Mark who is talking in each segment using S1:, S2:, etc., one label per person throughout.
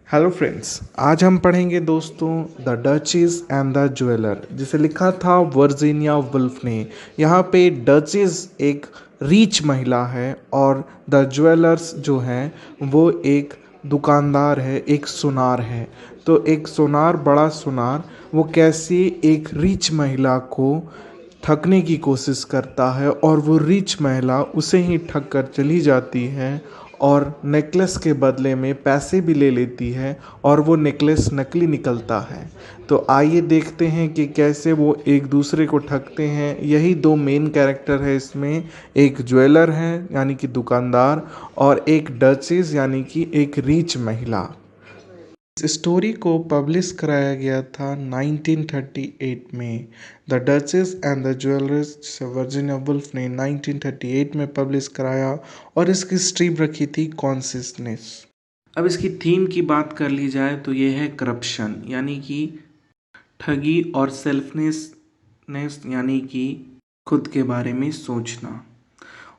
S1: Hello friends, आज हम पढ़ेंगे दोस्तों the duchess and the jeweller, जिसे लिखा था वर्जीनिया वुल्फ ने। यहाँ पे डचेस एक रिच महिला है और द ज्वेलर्स जो हैं वो एक दुकानदार है, एक सुनार है। तो एक सुनार, बड़ा सुनार, वो कैसे एक रिच महिला को ठगने की कोशिश करता है और वो रिच महिला उसे ही ठग कर चली जाती है और नेकलेस के बदले में पैसे भी ले लेती है और वो नेकलेस नकली निकलता है। तो आइए देखते हैं कि कैसे वो एक दूसरे को ठगते हैं। यही दो मेन कैरेक्टर है इसमें, एक ज्वेलर है यानी कि दुकानदार और एक डचेस यानी कि एक रिच महिला। इस स्टोरी को पब्लिश कराया गया था 1938 में। The duchess and the jewellers, जिसे वर्जीनिया वुल्फ ने 1938 में पब्लिश कराया और इसकी स्ट्रीम रखी थी कॉन्सियसनेस। अब इसकी थीम की बात कर ली जाए तो ये है करप्शन यानी कि ठगी और सेल्फनेस यानी कि खुद के बारे में सोचना।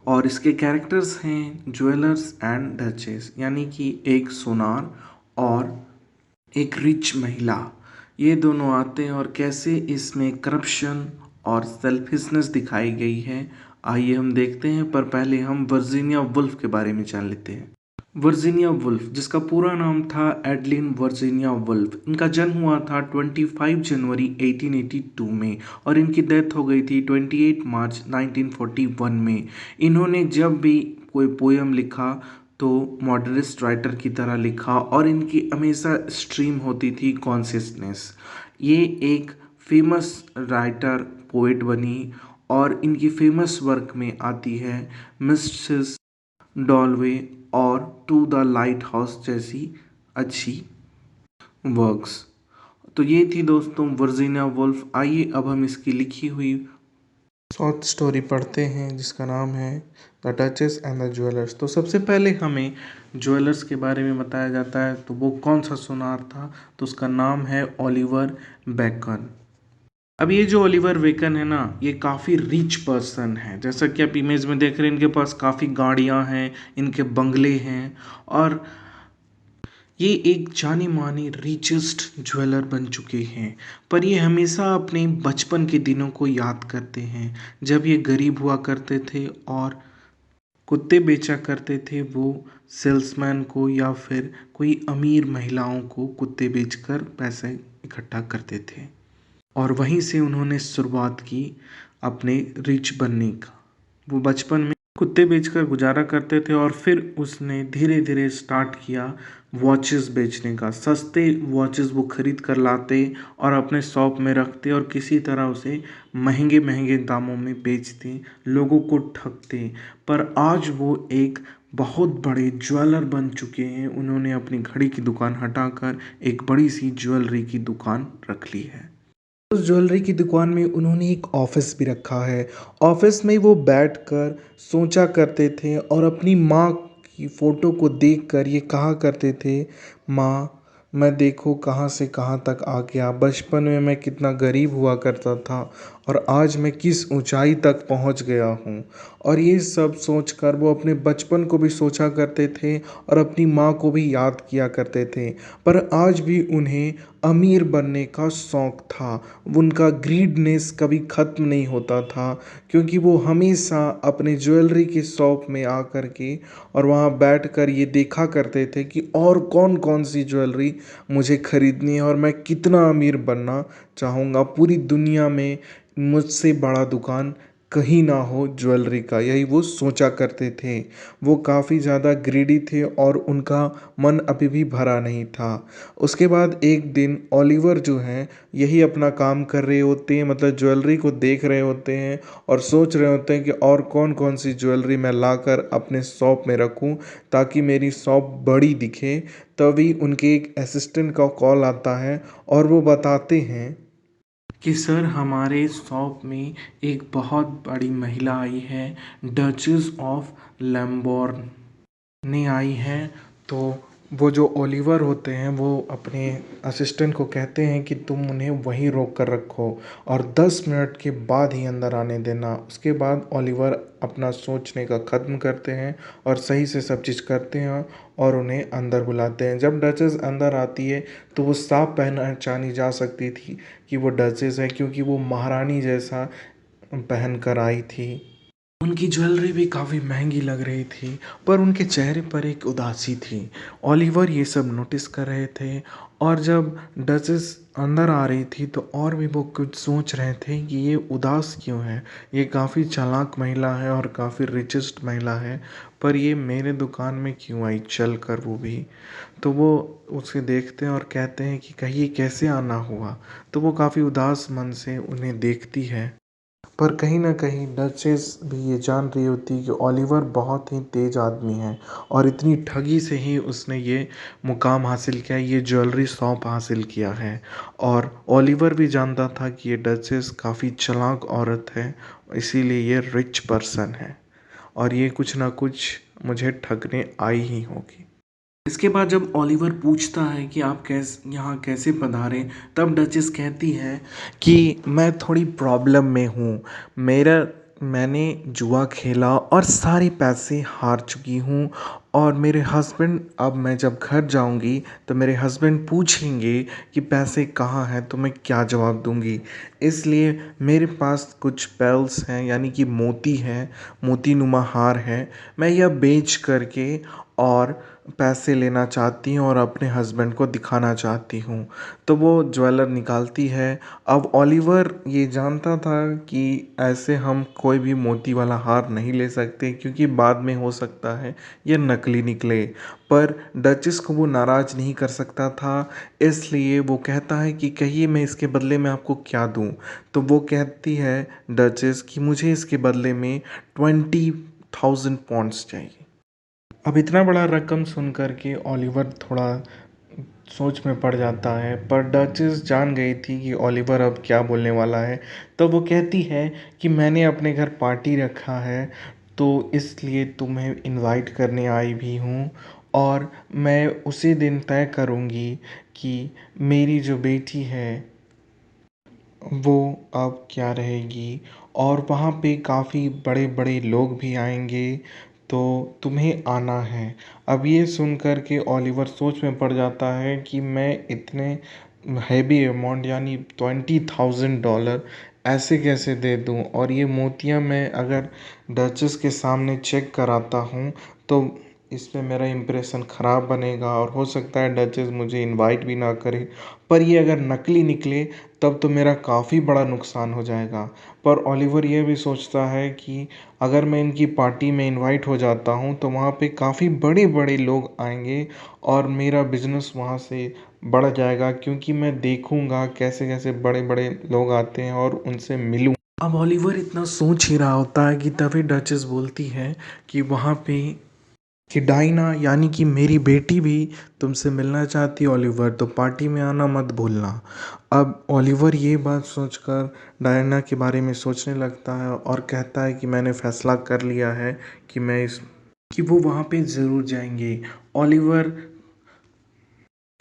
S1: और इसके कैरेक्टर्स हैं ज्वेलर्स एंड डचेस यानी कि एक सोनार और एक रिच महिला। ये दोनों आते हैं और कैसे इसमें करप्शन और सेल्फिशनेस दिखाई गई है, आइए हम देखते हैं। पर पहले हम वर्जीनिया वुल्फ के बारे में जान लेते हैं। वर्जीनिया वुल्फ, जिसका पूरा नाम था एडलिन वर्जीनिया वुल्फ, इनका जन्म हुआ था 25 जनवरी 1882 में और इनकी डेथ हो गई थी 28 मार्च 1941 में। इन्होंने जब भी कोई पोयम लिखा तो मॉडर्निस्ट राइटर की तरह लिखा और इनकी हमेशा स्ट्रीम होती थी कॉन्सियसनेस। ये एक फेमस राइटर पोएट बनी और इनकी फेमस वर्क में आती है मिस्ट्रेस डॉलवे और टू द लाइट हाउस जैसी अच्छी वर्क्स। तो ये थी दोस्तों वर्जीनिया वुल्फ। आइए अब हम इसकी लिखी हुई शॉर्ट स्टोरी पढ़ते हैं जिसका नाम है the duchess and the jewellers. तो सबसे पहले हमें ज्वेलर्स के बारे में बताया जाता है। तो वो कौन सा सुनार था, तो उसका नाम है ओलिवर बेकन। अब ये जो ओलिवर बेकन है ना, ये काफ़ी रिच पर्सन है। जैसा कि आप इमेज में देख रहे हैं, इनके पास काफ़ी गाड़ियाँ हैं, इनके बंगले हैं और ये एक जानी मानी रिचेस्ट ज्वेलर बन चुके हैं। पर ये हमेशा अपने बचपन के दिनों को याद करते हैं, जब ये गरीब हुआ करते थे और कुत्ते बेचा करते थे। वो सेल्समैन को या फिर कोई अमीर महिलाओं को कुत्ते बेचकर पैसे इकट्ठा करते थे और वहीं से उन्होंने शुरुआत की अपने रिच बनने का। वो बचपन में कुत्ते बेचकर गुजारा करते थे और फिर उसने धीरे धीरे स्टार्ट किया वॉचेस बेचने का। सस्ते वॉचेस वो खरीद कर लाते और अपने शॉप में रखते और किसी तरह उसे महंगे महंगे दामों में बेचते, लोगों को ठगते। पर आज वो एक बहुत बड़े ज्वेलर बन चुके हैं। उन्होंने अपनी घड़ी की दुकान हटाकर एक बड़ी सी ज्वेलरी की दुकान रख ली है। उस ज्वेलरी की दुकान में उन्होंने एक ऑफिस भी रखा है। ऑफिस में वो बैठकर सोचा करते थे और अपनी माँ की फ़ोटो को देखकर ये कहा करते थे, माँ मैं देखो कहाँ से कहाँ तक आ गया। बचपन में मैं कितना गरीब हुआ करता था और आज मैं किस ऊंचाई तक पहुंच गया हूँ। और ये सब सोचकर वो अपने बचपन को भी सोचा करते थे और अपनी माँ को भी याद किया करते थे। पर आज भी उन्हें अमीर बनने का शौक़ था। उनका ग्रीडनेस कभी ख़त्म नहीं होता था, क्योंकि वो हमेशा अपने ज्वेलरी की शॉप में आकर के और वहाँ बैठकर ये देखा करते थे कि और कौन कौन सी ज्वेलरी मुझे ख़रीदनी है और मैं कितना अमीर बनना चाहूँगा। पूरी दुनिया में मुझसे बड़ा दुकान कहीं ना हो ज्वेलरी का, यही वो सोचा करते थे। वो काफ़ी ज़्यादा ग्रीडी थे और उनका मन अभी भी भरा नहीं था। उसके बाद एक दिन ओलिवर जो हैं यही अपना काम कर रहे होते हैं, मतलब ज्वेलरी को देख रहे होते हैं और सोच रहे होते हैं कि और कौन कौन सी ज्वेलरी मैं लाकर अपने शॉप में रखूं ताकि मेरी शॉप बड़ी दिखे। तभी उनके एक असिस्टेंट का कॉल आता है और वो बताते हैं कि सर हमारे शॉप में एक बहुत बड़ी महिला आई है, डचेस ऑफ लैम्बोर्न ने आई है। तो वो जो ओलिवर होते हैं वो अपने असिस्टेंट को कहते हैं कि तुम उन्हें वहीं रोक कर रखो और 10 मिनट के बाद ही अंदर आने देना। उसके बाद ओलिवर अपना सोचने का ख़त्म करते हैं और सही से सब चीज़ करते हैं और उन्हें अंदर बुलाते हैं। जब डचेस अंदर आती है तो वो साफ पहचानी जा सकती थी कि वो डचेस है, क्योंकि वो महारानी जैसा पहन कर आई थी। उनकी ज्वेलरी भी काफ़ी महंगी लग रही थी, पर उनके चेहरे पर एक उदासी थी। ओलिवर ये सब नोटिस कर रहे थे और जब डचेस अंदर आ रही थी तो और भी वो कुछ सोच रहे थे कि ये उदास क्यों है। ये काफ़ी चालाक महिला है और काफ़ी रिचेस्ट महिला है, पर ये मेरे दुकान में क्यों आई चल कर, वो भी। तो वो उसे देखते हैं और कहते हैं कि कहीं ये कैसे आना हुआ। तो वो काफ़ी उदास मन से उन्हें देखती है, पर कहीं न कहीं डचेस भी ये जान रही होती है कि ओलिवर बहुत ही तेज़ आदमी है और इतनी ठगी से ही उसने ये मुकाम हासिल किया है, ये ज्वेलरी शॉप हासिल किया है। और ओलिवर भी जानता था कि ये डचेस काफ़ी चालाक औरत है, इसीलिए ये रिच पर्सन है और ये कुछ ना कुछ मुझे ठगने आई ही होगी। इसके बाद जब ओलिवर पूछता है कि आप यहाँ कैसे पधारे, तब डचेस कहती है कि मैं थोड़ी प्रॉब्लम में हूँ। मेरा मैंने जुआ खेला और सारे पैसे हार चुकी हूँ और मेरे हस्बैंड, अब मैं जब घर जाऊँगी तो मेरे हस्बैंड पूछेंगे कि पैसे कहाँ हैं, तो मैं क्या जवाब दूँगी। इसलिए मेरे पास कुछ पेर्ल्स हैं, यानी कि मोती हैं, मोतीनुमा हार है। मैं यह बेच करके और पैसे लेना चाहती हूँ और अपने हस्बैंड को दिखाना चाहती हूँ। तो वो ज्वेलर निकालती है। अब ओलिवर ये जानता था कि ऐसे हम कोई भी मोती वाला हार नहीं ले सकते, क्योंकि बाद में हो सकता है ये नकली निकले। पर डचेस को वो नाराज़ नहीं कर सकता था, इसलिए वो कहता है कि कहिए मैं इसके बदले में आपको क्या दूँ। तो वो कहती है डचेस कि मुझे इसके बदले में 20,000 पाउंड्स चाहिए। अब इतना बड़ा रकम सुन कर के ओलिवर थोड़ा सोच में पड़ जाता है, पर डचेस जान गई थी कि ओलिवर अब क्या बोलने वाला है। तो वो कहती है कि मैंने अपने घर पार्टी रखा है, तो इसलिए तुम्हें इनवाइट करने आई भी हूँ और मैं उसी दिन तय करूँगी कि मेरी जो बेटी है वो अब क्या रहेगी, और वहाँ पे काफ़ी बड़े बड़े लोग भी आएंगे, तो तुम्हें आना है। अब ये सुन कर के ओलिवर सोच में पड़ जाता है कि मैं इतने हैवी अमाउंट यानी $20,000 ऐसे कैसे दे दूँ, और ये मोतियाँ मैं अगर डचेस के सामने चेक कराता हूँ तो इस पे मेरा इम्प्रेशन ख़राब बनेगा और हो सकता है डचेस मुझे इनवाइट भी ना करे। पर ये अगर नकली निकले तब तो मेरा काफ़ी बड़ा नुकसान हो जाएगा। पर ओलिवर ये भी सोचता है कि अगर मैं इनकी पार्टी में इनवाइट हो जाता हूँ तो वहाँ पे काफ़ी बड़े बड़े लोग आएंगे और मेरा बिजनेस वहाँ से बढ़ जाएगा, क्योंकि मैं देखूँगा कैसे कैसे बड़े बड़े लोग आते हैं और उनसे मिलूँ। अब ओलिवर इतना सोच ही रहा होता है कि तभी डचेस बोलती है कि वहाँ पे कि डायना, यानी कि मेरी बेटी भी तुमसे मिलना चाहती है ओलिवर, तो पार्टी में आना मत भूलना। अब ओलिवर ये बात सोचकर डायना के बारे में सोचने लगता है और कहता है कि मैंने फैसला कर लिया है कि वो वहाँ पे ज़रूर जाएंगे। ओलिवर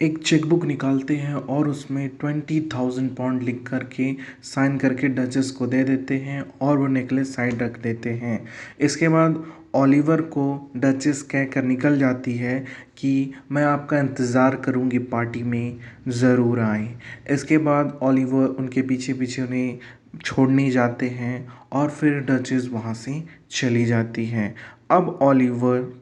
S1: एक चेकबुक निकालते हैं और उसमें 20,000 पाउंड लिख करके साइन करके डचेस को दे देते हैं और वो नेकलेस साइड रख देते हैं। इसके बाद ओलिवर को डचेस कह कर निकल जाती है कि मैं आपका इंतज़ार करूंगी, पार्टी में ज़रूर आएँ। इसके बाद ओलिवर उनके पीछे पीछे उन्हें छोड़ने जाते हैं और फिर डचेस वहाँ से चली जाती हैं। अब ओलिवर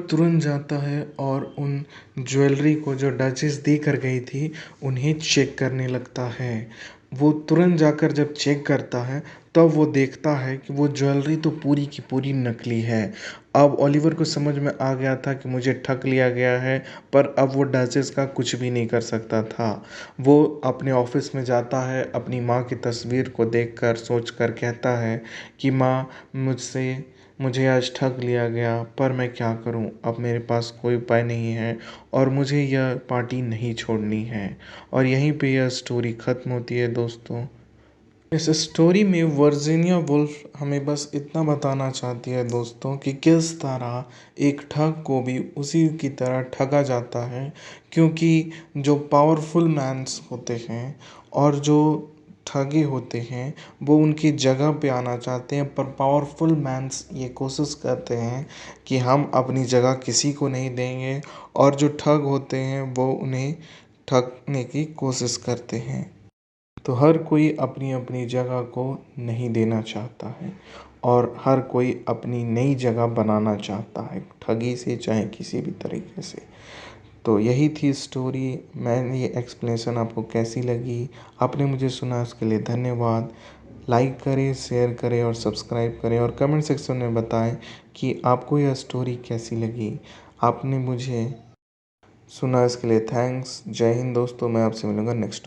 S1: तुरंत जाता है और उन ज्वेलरी को जो डचेस दे कर गई थी उन्हें चेक करने लगता है। वो तुरंत जाकर जब चेक करता है तब वो देखता है कि वो ज्वेलरी तो पूरी की पूरी नकली है। अब ओलिवर को समझ में आ गया था कि मुझे ठग लिया गया है, पर अब वो डचेस का कुछ भी नहीं कर सकता था। वो अपने ऑफिस में जाता है, अपनी माँ की तस्वीर को देखकर सोचकर कहता है कि माँ, मुझे आज ठग लिया गया, पर मैं क्या करूं, अब मेरे पास कोई उपाय नहीं है और मुझे यह पार्टी नहीं छोड़नी है। और यहीं पे यह स्टोरी ख़त्म होती है दोस्तों। इस स्टोरी में वर्जीनिया वुल्फ हमें बस इतना बताना चाहती है दोस्तों कि किस तरह एक ठग को भी उसी की तरह ठगा जाता है, क्योंकि जो पावरफुल मैन्स होते हैं और जो ठगे होते हैं वो उनकी जगह पे आना चाहते हैं, पर पावरफुल मैन्स ये कोशिश करते हैं कि हम अपनी जगह किसी को नहीं देंगे, और जो ठग होते हैं वो उन्हें ठगने की कोशिश करते हैं। तो हर कोई अपनी अपनी जगह को नहीं देना चाहता है, और हर कोई अपनी नई जगह बनाना चाहता है, ठगी से चाहे किसी भी तरीके से। तो यही थी स्टोरी। मैंने ये एक्सप्लेनेशन आपको कैसी लगी, आपने मुझे सुना, उसके लिए धन्यवाद। लाइक करें, शेयर करें और सब्सक्राइब करें, और कमेंट सेक्शन में बताएं कि आपको यह स्टोरी कैसी लगी। आपने मुझे सुना, इसके लिए थैंक्स। जय हिंद दोस्तों, मैं आपसे मिलूँगा नेक्स्ट